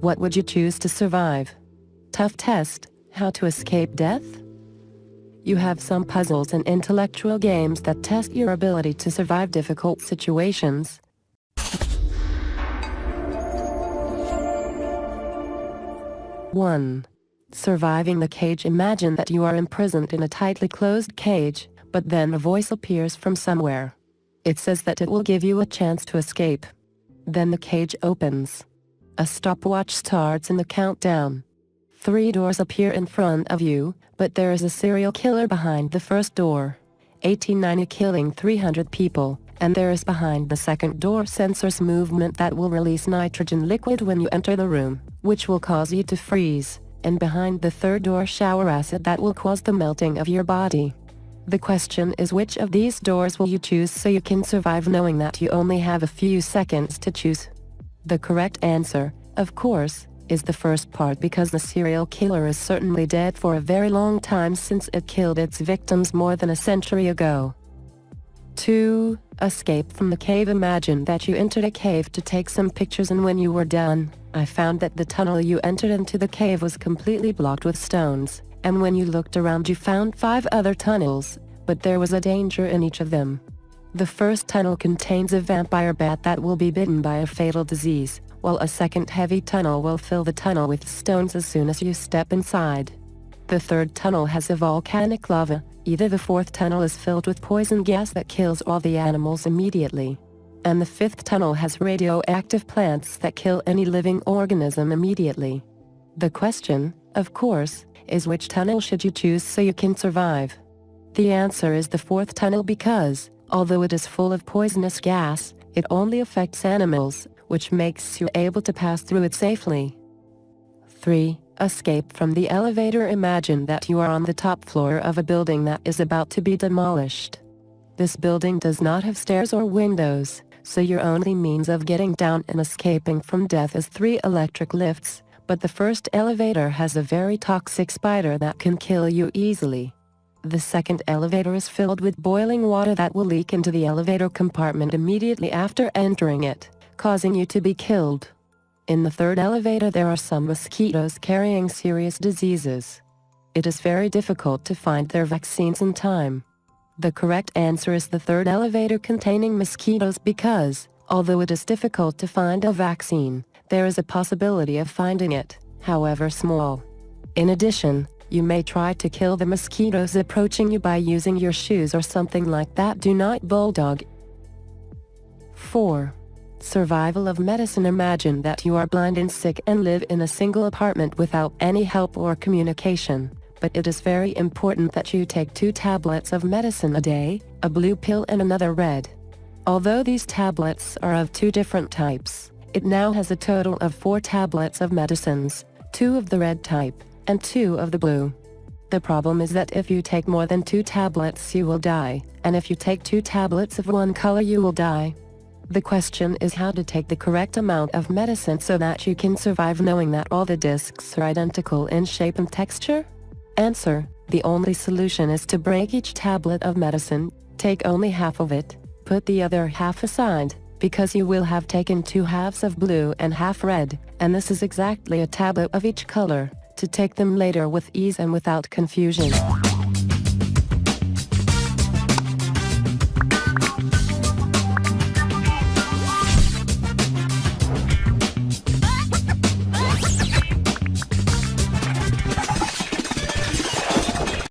What would you choose to survive? Tough test, how to escape death? You have some puzzles and intellectual games that test your ability to survive difficult situations. One. Surviving the cage. Imagine that you are imprisoned in a tightly closed cage, but then a voice appears from somewhere. It says that it will give you a chance to escape. Then the cage opens. A stopwatch starts in the countdown. 3 doors appear in front of you, but there is a serial killer behind the first door. 1890 killing 300 people, and there is behind the second door sensors movement that will release nitrogen liquid when you enter the room, which will cause you to freeze, and behind the third door shower acid that will cause the melting of your body. The question is, which of these doors will you choose so you can survive knowing that you only have a few seconds to choose? The correct answer, of course, is the first part, because the serial killer is certainly dead for a very long time since it killed its victims more than a century ago. 2. Escape from the cave. Imagine that you entered a cave to take some pictures, and when you were done, I found that the tunnel you entered into the cave was completely blocked with stones, and when you looked around you found 5 other tunnels, but there was a danger in each of them. The first tunnel contains a vampire bat that will be bitten by a fatal disease, while a second heavy tunnel will fill the tunnel with stones as soon as you step inside. The third tunnel has a volcanic lava. Either the fourth tunnel is filled with poison gas that kills all the animals immediately, and the fifth tunnel has radioactive plants that kill any living organism immediately. The question, of course, is which tunnel should you choose so you can survive? The answer is the fourth tunnel, because, although it is full of poisonous gas, it only affects animals, which makes you able to pass through it safely. 3. Escape from the elevator. Imagine that you are on the top floor of a building that is about to be demolished. This building does not have stairs or windows, so your only means of getting down and escaping from death is 3 electric lifts, but the first elevator has a very toxic spider that can kill you easily. The second elevator is filled with boiling water that will leak into the elevator compartment immediately after entering it, causing you to be killed. In the third elevator there are some mosquitoes carrying serious diseases. It is very difficult to find their vaccines in time. The correct answer is the third elevator containing mosquitoes, because, although it is difficult to find a vaccine, there is a possibility of finding it, however small. In addition, you may try to kill the mosquitoes approaching you by using your shoes or something like that. Do not bulldog. 4. Survival of medicine. Imagine that you are blind and sick and live in a single apartment without any help or communication, but it is very important that you take 2 tablets of medicine a day, a blue pill and another red. Although these tablets are of 2 different types, it now has a total of 4 tablets of medicines, 2 of the red type, and 2 of the blue. The problem is that if you take more than 2 tablets you will die, and if you take 2 tablets of one color you will die. The question is how to take the correct amount of medicine so that you can survive knowing that all the discs are identical in shape and texture? Answer: the only solution is to break each tablet of medicine, take only half of it, put the other half aside, because you will have taken 2 halves of blue and half red, and this is exactly a tablet of each color, to take them later with ease and without confusion.